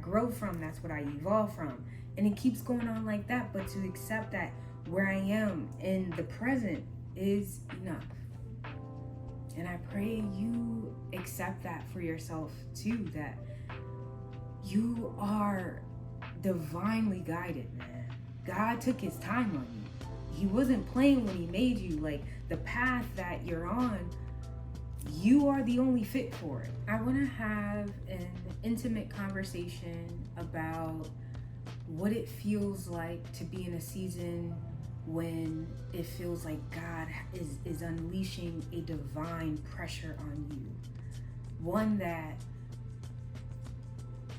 grow from. That's what I evolve from. And it keeps going on like that. But to accept that where I am in the present is enough. And I pray you accept that for yourself too, that you are divinely guided, man. God took his time on you. He wasn't playing when he made you. Like, the path that you're on, you are the only fit for it. I want to have an intimate conversation about what it feels like to be in a season when it feels like God is unleashing a divine pressure on you. One that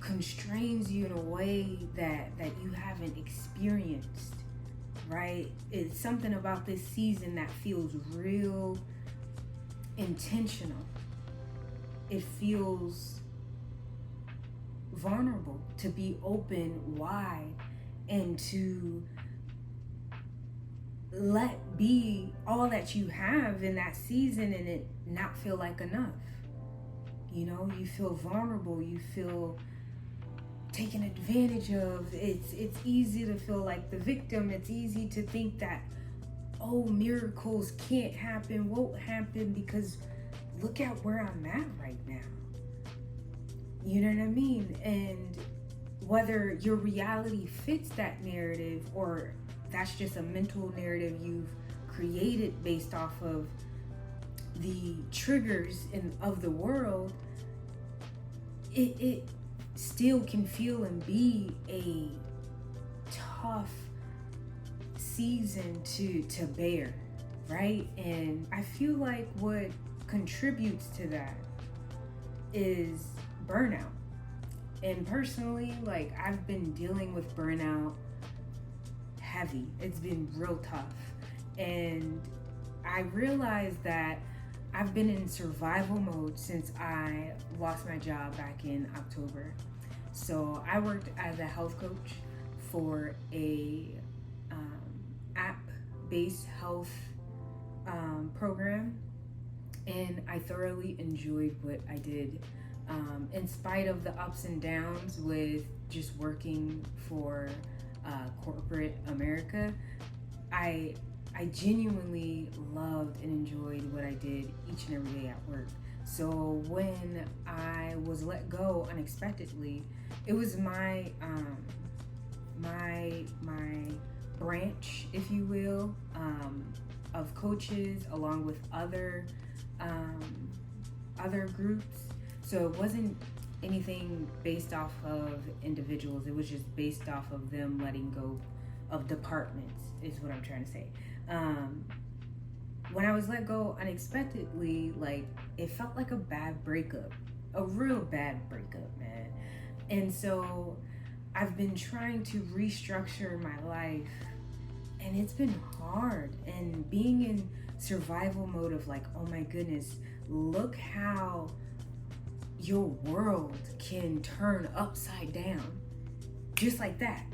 constrains you in a way that you haven't experienced, right? It's something about this season that feels real intentional. It feels vulnerable to be open wide and to let be all that you have in that season and it not feel like enough. You know, you feel vulnerable, you feel taken advantage of. It's easy to feel like the victim. It's easy to think that, oh, miracles can't happen, won't happen, because look at where I'm at right now. You know what I mean? And whether your reality fits that narrative or that's just a mental narrative you've created based off of the triggers of the world, it still can feel and be a tough season to bear, right? And I feel like what contributes to that is burnout. And personally, like, I've been dealing with burnout heavy. It's been real tough. And I realized that I've been in survival mode since I lost my job back in October. So I worked as a health coach for a app-based health program, and I thoroughly enjoyed what I did. In spite of the ups and downs with just working for corporate America, I genuinely loved and enjoyed what I did each and every day at work. So when I was let go unexpectedly, it was my branch, if you will, of coaches along with other groups. So it wasn't anything based off of individuals. It was just based off of them letting go of departments, is what I'm trying to say. When I was let go unexpectedly, like, it felt like a bad breakup, a real bad breakup, man. And so I've been trying to restructure my life, and it's been hard. And being in survival mode of like, oh my goodness, look how your world can turn upside down just like that,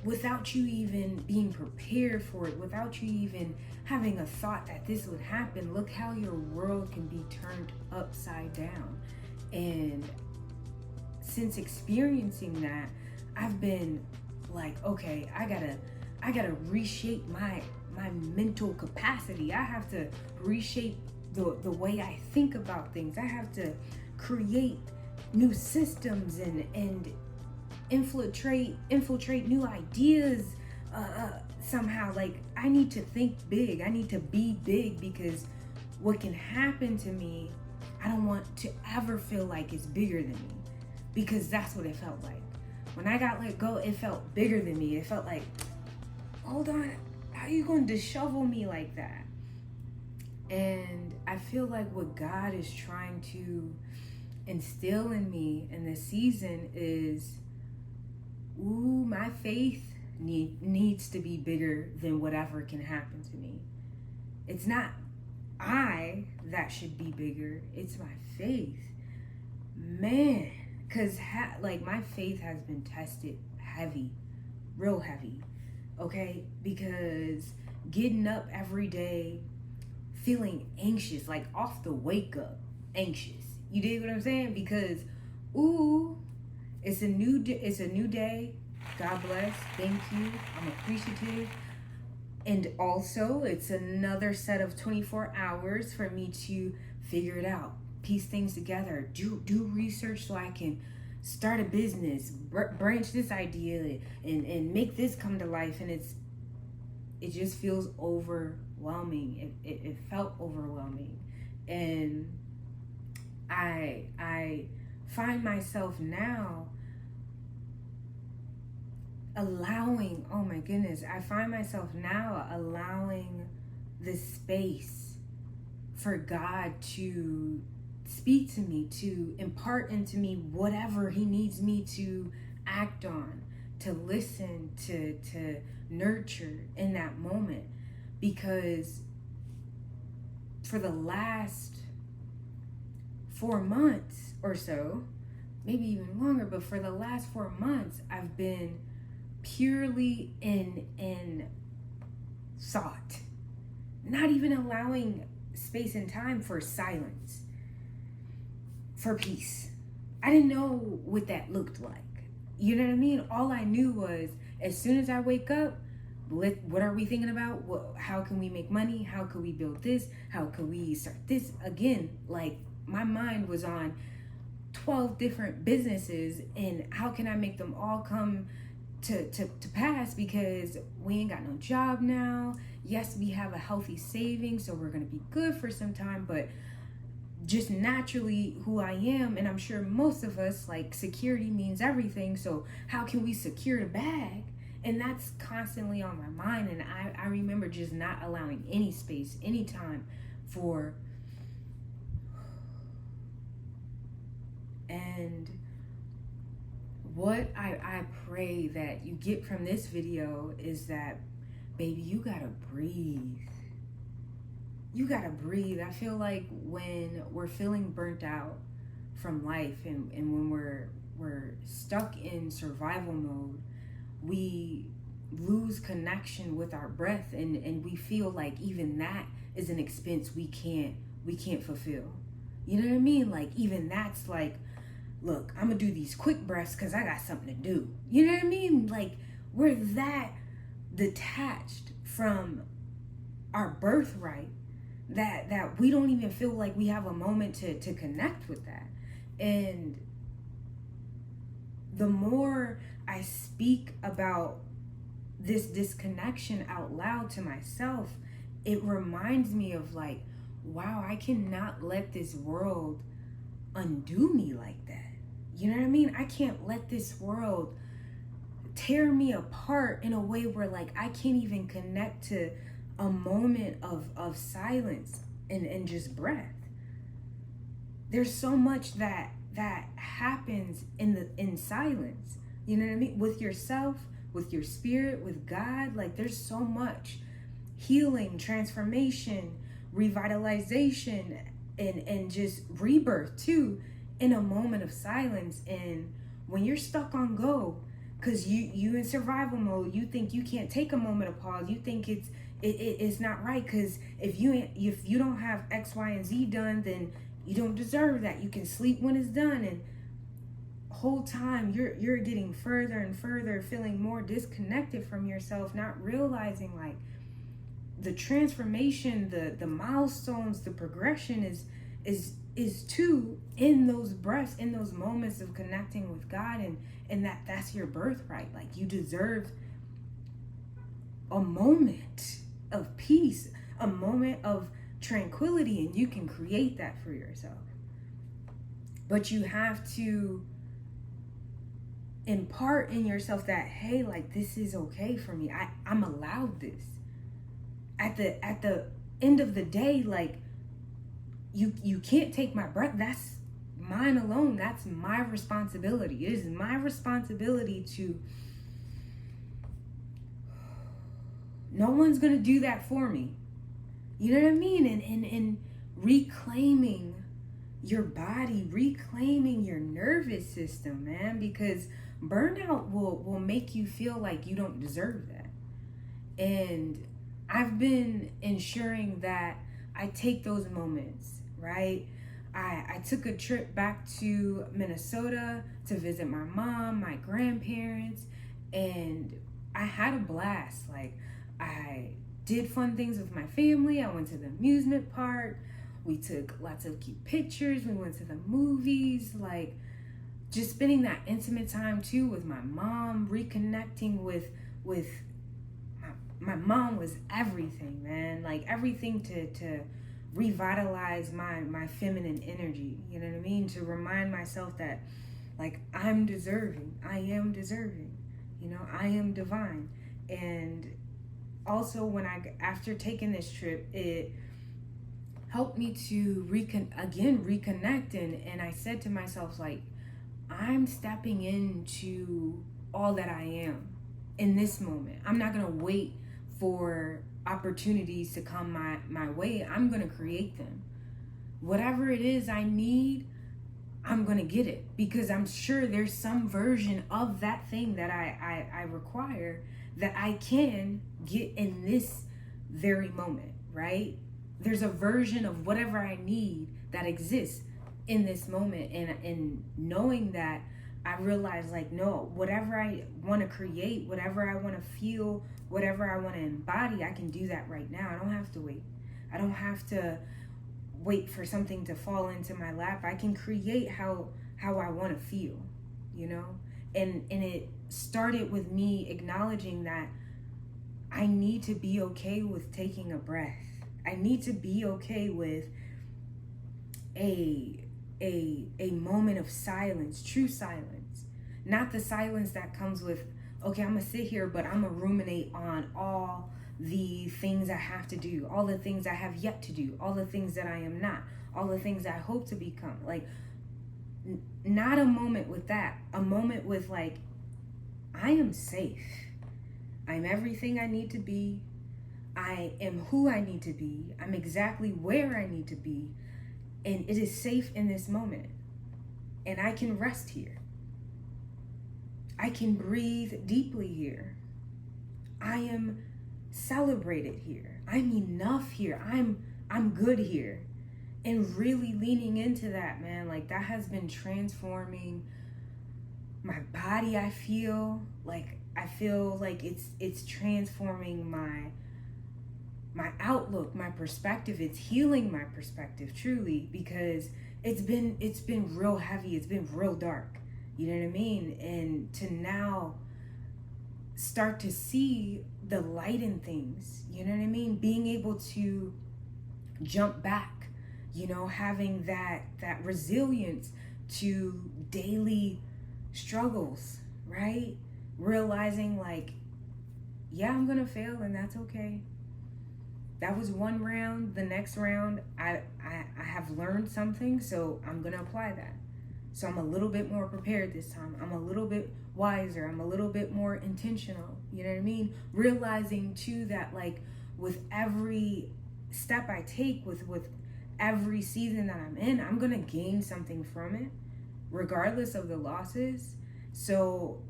without you even being prepared for it, without you even having a thought that this would happen. Look how your world can be turned upside down. And since experiencing that, I've been like, okay, I gotta reshape my mental capacity. I have to reshape the way I think about things. I have to create new systems and infiltrate new ideas somehow. Like, I need to think big. I need to be big, because what can happen to me, I don't want to ever feel like it's bigger than me, because that's what it felt like. When I got let go, it felt bigger than me. It felt like, hold on, how are you going to dishevel me like that? And I feel like what God is trying to instill in me in this season is, my faith needs to be bigger than whatever can happen to me. It's not I that should be bigger, it's my faith, man. Because like, my faith has been tested heavy, real heavy, okay? Because getting up every day feeling anxious, like off the wake up anxious, you dig what I'm saying? Because It's a new day. God bless. Thank you. I'm appreciative. And also, it's another set of 24 hours for me to figure it out, piece things together, do research so I can start a business, branch this idea, and make this come to life. And it just feels overwhelming. It felt overwhelming. And I find myself now allowing, oh my goodness, I find myself now allowing the space for God to speak to me, to impart into me whatever he needs me to act on, to listen, to nurture in that moment. Because for the last 4 months or so, maybe even longer, but for the last 4 months, I've been purely in thought, not even allowing space and time for silence, for peace. I didn't know what that looked like. You know what I mean? All I knew was, as soon as I wake up, what are we thinking about? How can we make money? How can we build this? How can we start this? Again, like, my mind was on 12 different businesses, and how can I make them all come to pass, because we ain't got no job now. Yes, we have a healthy savings, so we're going to be good for some time, but just naturally who I am, and I'm sure most of us, like, security means everything. So how can we secure the bag? And that's constantly on my mind. And I remember just not allowing any space, any time for, and what I pray that you get from this video is that, baby, you gotta breathe. You gotta breathe. I feel like when we're feeling burnt out from life, and when we're stuck in survival mode, we lose connection with our breath, and we feel like even that is an expense we can't fulfill. You know what I mean? Like, even that's like, look, I'm gonna do these quick breaths because I got something to do. You know what I mean? Like, we're that detached from our birthright that we don't even feel like we have a moment to connect with that. And the more I speak about this disconnection out loud to myself, it reminds me of, like, wow, I cannot let this world undo me like that. You know what I mean? I can't let this world tear me apart in a way where, like, I can't even connect to a moment of silence and just breath. There's so much that happens in silence. You know what I mean? With yourself, with your spirit, with God. Like, there's so much healing, transformation, revitalization, and just rebirth too in a moment of silence. And when you're stuck on go, because you in survival mode, you think you can't take a moment of pause. You think it's not right, because if you don't have X, Y, and Z done, then you don't deserve that. You can sleep when it's done, and whole time you're getting further and further, feeling more disconnected from yourself, not realizing, like, the transformation, the milestones, the progression is too in those breaths, in those moments of connecting with God, and that's your birthright. Like, you deserve a moment of peace, a moment of tranquility, and you can create that for yourself. But you have to impart in yourself that, hey, like, this is okay for me. I'm allowed this. At the end of the day, like, you can't take my breath. That's mine alone. That's my responsibility. It is my responsibility to, no one's gonna do that for me. You know what I mean? And reclaiming your body, reclaiming your nervous system, man, because burnout will make you feel like you don't deserve that. And I've been ensuring that I take those moments, right? I took a trip back to Minnesota to visit my mom, my grandparents, and I had a blast. Like, I did fun things with my family. I went to the amusement park. We took lots of cute pictures. We went to the movies. Like, just spending that intimate time too with my mom, reconnecting with my mom was everything, man. Like, everything to revitalize my feminine energy. You know what I mean? To remind myself that, like, I'm deserving. I am deserving. You know, I am divine. And also, after taking this trip, it helped me to reconnect, and I said to myself, like, I'm stepping into all that I am in this moment. I'm not gonna wait for opportunities to come my way. I'm gonna create them. Whatever it is I need, I'm gonna get it, because I'm sure there's some version of that thing that I require that I can get in this very moment, right? There's a version of whatever I need that exists in this moment, and knowing that, I realize, like, no, whatever I want to create, whatever I want to feel, whatever I want to embody, I can do that right now. I don't have to wait. I don't have to wait for something to fall into my lap. I can create how I want to feel, you know? And it started with me acknowledging that I need to be okay with taking a breath. I need to be okay with a moment of silence, true silence. Not the silence that comes with, okay, I'm gonna sit here, but I'm gonna ruminate on all the things I have to do, all the things I have yet to do, all the things that I am not, all the things I hope to become. Like, not a moment with that. A moment with, like, I am safe. I'm everything I need to be. I am who I need to be. I'm exactly where I need to be. And it is safe in this moment. And I can rest here. I can breathe deeply here. I am celebrated here. I'm enough here. I'm good here. And really leaning into that, man, like, that has been transforming my body. I feel like it's transforming my outlook, my perspective. It's healing my perspective, truly, because it's been real heavy. It's been real dark. You know what I mean? And to now start to see the light in things, you know what I mean? Being able to jump back, you know, having that resilience to daily struggles, right? Realizing, like, yeah, I'm gonna fail, and that's okay. That was one round. The next round, I have learned something, so I'm gonna apply that. So I'm a little bit more prepared this time. I'm a little bit wiser. I'm a little bit more intentional. You know what I mean? Realizing too that, like, with every step I take, with every season that I'm in, I'm gonna gain something from it, regardless of the losses. So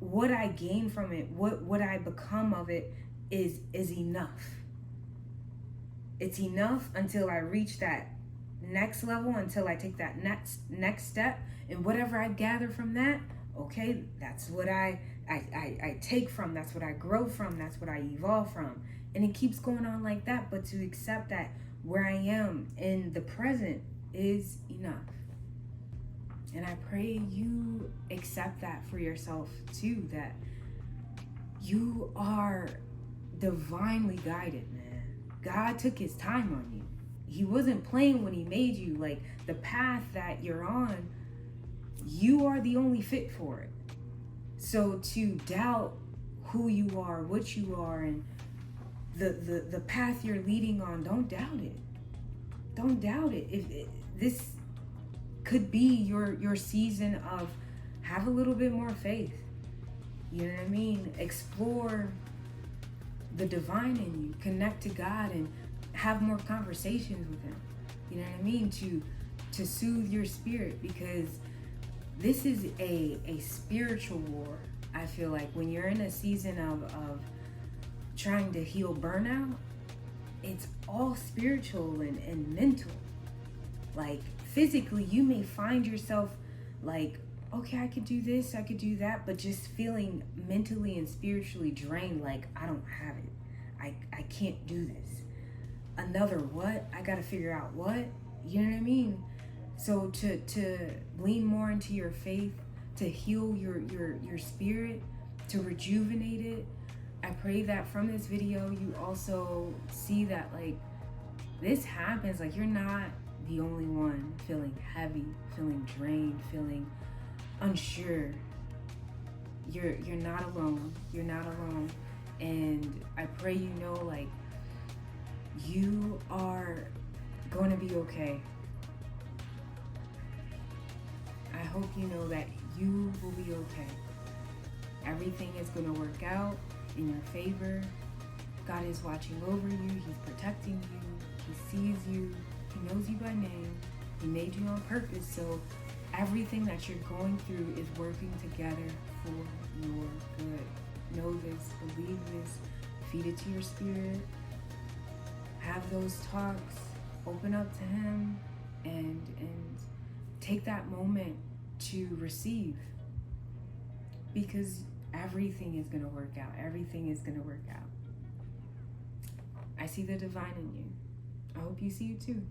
what I gain from it, what I become of it is enough. It's enough until I reach that next level, until I take that next step, and whatever I gather from that, okay, that's what I take from, that's what I grow from, that's what I evolve from. And it keeps going on like that. But to accept that where I am in the present is enough. And I pray you accept that for yourself too, that you are divinely guided, man. God took his time on you. He wasn't playing when he made you. Like, the path that you're on, you are the only fit for it. So to doubt who you are, what you are, and the path you're leading on, don't doubt it. Don't doubt it. This could be your season of have a little bit more faith. You know what I mean? Explore the divine in you. Connect to God and have more conversations with him. You know what I mean? To soothe your spirit, because this is a spiritual war. I feel like when you're in a season of trying to heal burnout, it's all spiritual and mental. Like physically, you may find yourself like, okay, I could do this, I could do that, but just feeling mentally and spiritually drained, like I don't have it. I can't do this. Another what? I gotta figure out what? You know what I mean? So to lean more into your faith, to heal your spirit, to rejuvenate it, I pray that from this video you also see that like this happens. Like you're not the only one feeling heavy, feeling drained, feeling unsure. You're not alone. You're not alone. And I pray you know like you are going to be okay. I hope you know that you will be okay. Everything is going to work out in your favor. God is watching over you. He's protecting you. He sees you. He knows you by name. He made you on purpose. So everything that you're going through is working together for your good. Know this. Believe this. Feed it to your spirit. Have those talks. Open up to him and take that moment to receive, because everything is going to work out. Everything is going to work out. I see the divine in you. I hope you see it too.